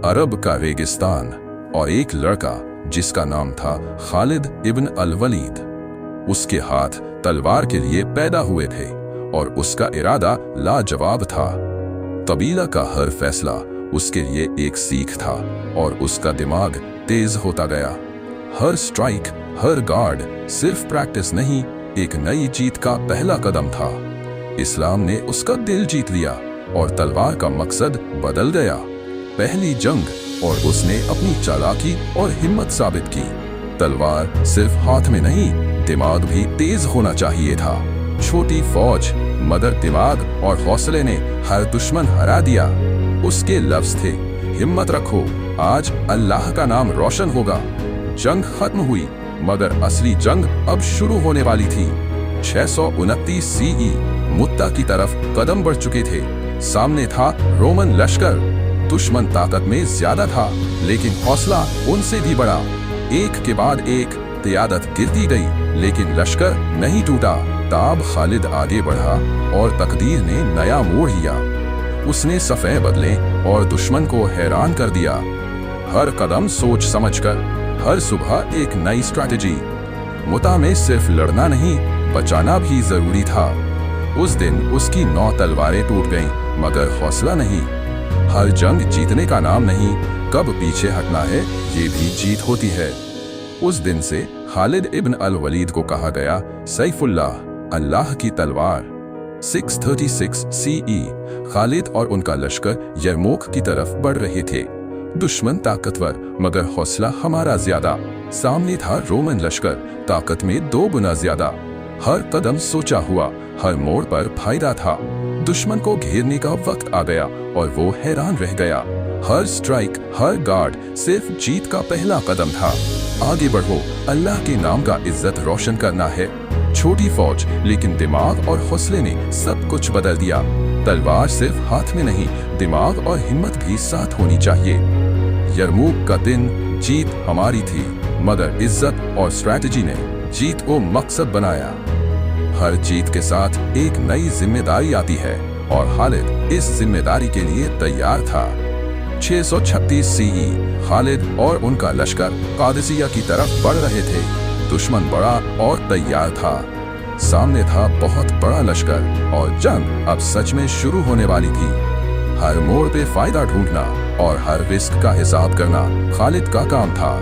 अरब का रेगिस्तान और एक लड़का जिसका नाम था खालिद इब्न अल वलीद। उसके हाथ तलवार के लिए पैदा हुए थे और उसका इरादा लाजवाब था। कबीला का हर फैसला उसके लिए एक सीख था और उसका दिमाग तेज होता गया। हर स्ट्राइक, हर गार्ड सिर्फ प्रैक्टिस नहीं, एक नई जीत का पहला कदम था। इस्लाम ने उसका दिल जीत लिया और तलवार का मकसद बदल गया। पहली जंग, और उसने अपनी चालाकी और हिम्मत साबित की। तलवार सिर्फ हाथ में नहीं, दिमाग भी तेज होना चाहिए था। छोटी फौज मगर दिमाग और हौसले ने हर दुश्मन हरा दिया। उसके लफ्ज थे, हिम्मत रखो, आज अल्लाह का नाम रोशन होगा। जंग खत्म हुई मगर असली जंग अब शुरू होने वाली थी। 629 सीई मुत्ता की तरफ कदम बढ़ चुके थे। सामने था रोमन लश्कर। दुश्मन ताकत में ज्यादा था लेकिन हौसला उनसे भी बड़ा। एक के बाद एक क़ियादत गिरती गई लेकिन लश्कर नहीं टूटा। ताब खालिद आगे बढ़ा और तकदीर ने नया मोड़ लिया। उसने सफ़े बदले और दुश्मन को हैरान कर दिया। हर कदम सोच समझकर, हर सुबह एक नई स्ट्रैटेजी। मुता में सिर्फ लड़ना नहीं, बचाना भी जरूरी था। उस दिन उसकी 9 तलवारें टूट गईं मगर हौसला नहीं। हर जंग जीतने का नाम नहीं, कब पीछे हटना है ये भी जीत होती है। उस दिन से खालिद इब्न अल वलीद को कहा गया सैफुल्लाह, अल्लाह की तलवार। 636 सीई खालिद और उनका लश्कर यरमूक की तरफ बढ़ रहे थे। दुश्मन ताकतवर मगर हौसला हमारा ज्यादा। सामने था रोमन लश्कर, ताकत में 2 गुना ज्यादा। हर कदम सोचा हुआ, हर मोड़ पर फायदा था। दुश्मन को घेरने का वक्त आ गया और वो हैरान रह गया। हर स्ट्राइक, हर गार्ड सिर्फ जीत का पहला कदम था। आगे बढ़ो, अल्लाह के नाम का इज्जत रोशन करना है। छोटी फौज लेकिन दिमाग और हौसले ने सब कुछ बदल दिया। तलवार सिर्फ हाथ में नहीं, दिमाग और हिम्मत भी साथ होनी चाहिए। यरमूक का दिन जीत हमारी थी मगर इज्जत और स्ट्रैटेजी ने जीत को मकसद बनाया। हर जीत के साथ एक नई जिम्मेदारी आती है और खालिद इस जिम्मेदारी के लिए तैयार था। 636 सीई खालिद और उनका लश्कर कादिसिया की तरफ बढ़ रहे थे। दुश्मन बड़ा और तैयार था। सामने था बहुत बड़ा लश्कर और जंग अब सच में शुरू होने वाली थी। हर मोड़ पे फायदा ढूंढना और हर रिस्क का हिसाब करना खालिद का काम था।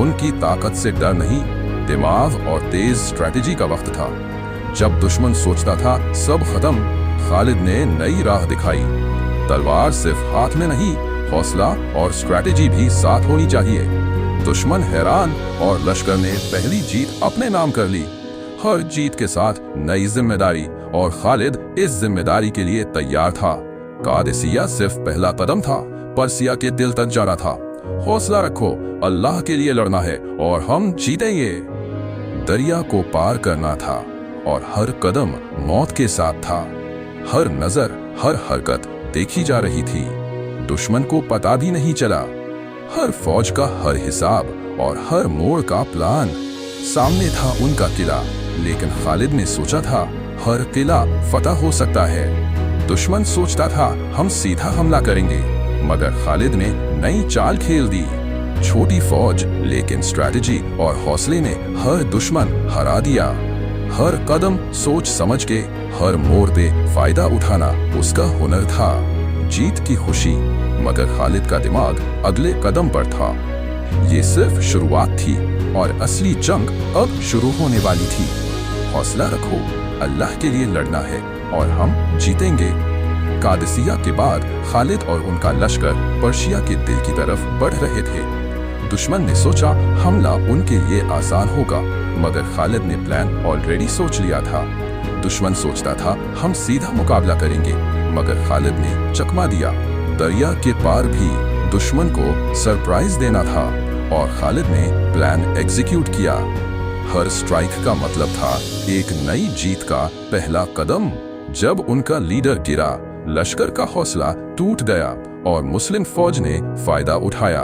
उनकी ताकत से डर नहीं, दिमाग और तेज स्ट्रैटेजी का वक्त था। जब दुश्मन सोचता था सब खत्म, खालिद ने नई राह दिखाई। तलवार सिर्फ हाथ में नहीं, हौसला और स्ट्रैटेजी भी साथ होनी चाहिए। दुश्मन हैरान और लश्कर ने पहली जीत अपने नाम कर ली। हर जीत के साथ नई जिम्मेदारी और खालिद इस जिम्मेदारी के लिए तैयार था। कादिसिया सिर्फ पहला कदम था, पर्सिया के दिल तक जाना था। हौसला रखो, अल्लाह के लिए लड़ना है और हम जीतेंगे। दरिया को पार करना था और हर कदम मौत के साथ था। हर नजर, हर हरकत देखी जा रही थी। दुश्मन को पता भी नहीं चला। हर फौज का हर हिसाब और हर मोड़ का प्लान। सामने था उनका किला लेकिन खालिद ने सोचा था हर किला फतह हो सकता है। दुश्मन सोचता था हम सीधा हमला करेंगे मगर खालिद ने नई चाल खेल दी। छोटी फौज लेकिन स्ट्रैटेजी और हौसले ने हर दुश्मन हरा दिया। हर कदम सोच समझ के, हर मोड़ पे फायदा उठाना उसका हुनर था। जीत की खुशी मगर खालिद का दिमाग अगले कदम पर था। ये सिर्फ शुरुआत थी और असली जंग अब शुरू होने वाली थी। हौसला रखो, अल्लाह के लिए लड़ना है और हम जीतेंगे। कादिसिया के बाद खालिद और उनका लश्कर पर्शिया के दिल की तरफ बढ़ रहे थे। दुश्मन ने सोचा हमला उनके लिए आसान होगा मगर खालिद ने प्लान ऑलरेडी सोच लिया था। दुश्मन सोचता था हम सीधा मुकाबला करेंगे मगर खालिद ने चकमा दिया। दरिया के पार भी दुश्मन को सरप्राइज देना था और खालिद ने प्लान एग्जीक्यूट किया। हर स्ट्राइक का मतलब था एक नई जीत का पहला कदम। जब उनका लीडर गिरा, लश्कर का हौसला टूट गया और मुस्लिम फौज ने फायदा उठाया।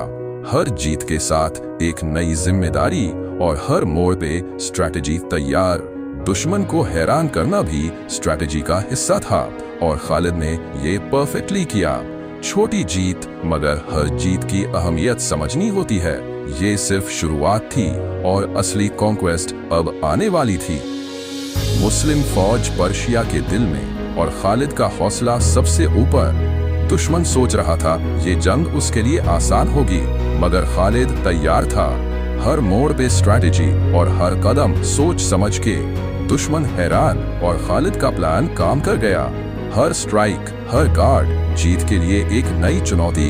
हर जीत के साथ एक नई जिम्मेदारी और हर मोड़ पे स्ट्रैटेजी तैयार। दुश्मन को हैरान करना भी स्ट्रैटेजी का हिस्सा था और खालिद ने ये परफेक्टली किया। छोटी जीत, मगर हर जीत की अहमियत समझनी होती है। ये सिर्फ शुरुआत थी और असली कॉन्क्वेस्ट अब आने वाली थी। मुस्लिम फौज पर्शिया के दिल में और खालिद का हौसला सबसे ऊपर। दुश्मन सोच रहा था ये जंग उसके लिए आसान होगी, मगर खालिद तैयार था। हर मोड़ पे स्ट्रैटेजी और हर कदम सोच समझ के। दुश्मन हैरान और खालिद का प्लान काम कर गया। हर स्ट्राइक, हर गार्ड जीत के लिए एक नई चुनौती।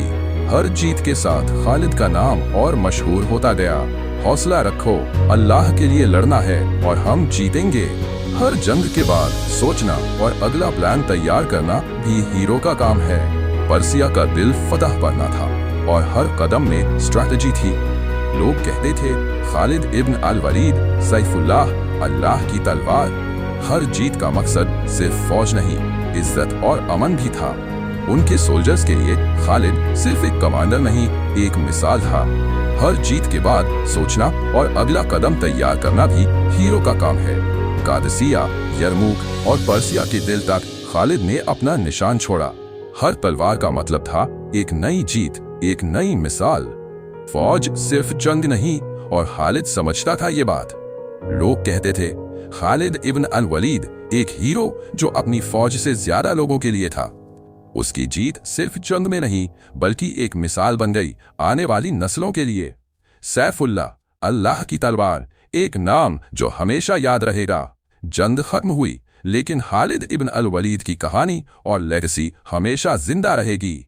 हर जीत के साथ खालिद का नाम और मशहूर होता गया। हौसला रखो, अल्लाह के लिए लड़ना है और हम जीतेंगे। हर जंग के बाद सोचना और अगला प्लान तैयार करना भी हीरो का काम है। पर्सिया का दिल फतह करना था और हर कदम में स्ट्रैटेजी थी। लोग कहते थे खालिद इब्न अल वलीद सैफुल्लाह, अल्लाह की तलवार। हर जीत का मकसद सिर्फ फौज नहीं, इज्जत और अमन भी था। उनके सोल्जर्स के लिए खालिद सिर्फ एक कमांडर नहीं, एक मिसाल था। हर जीत के बाद सोचना और अगला कदम तैयार करना भी हीरो का काम है। कादसिया, यरमुक और पर्सिया के दिल तक खालिद ने अपना निशान छोड़ा। हर तलवार का मतलब था एक नई जीत, एक नई मिसाल। फौज सिर्फ जंग नहीं, और खालिद समझता था ये बात। लोग कहते थे खालिद इब्न अल वलीद एक हीरो जो अपनी फौज से ज्यादा लोगों के लिए था। उसकी जीत सिर्फ जंग में नहीं, बल्कि एक मिसाल बन गई आने वाली नस्लों के लिए। सैफुल्लाह, अल्लाह की तलवार, एक नाम जो हमेशा याद रहेगा। जंग खत्म हुई, लेकिन खालिद इब्न अल वलीद की कहानी और लेगेसी हमेशा जिंदा रहेगी।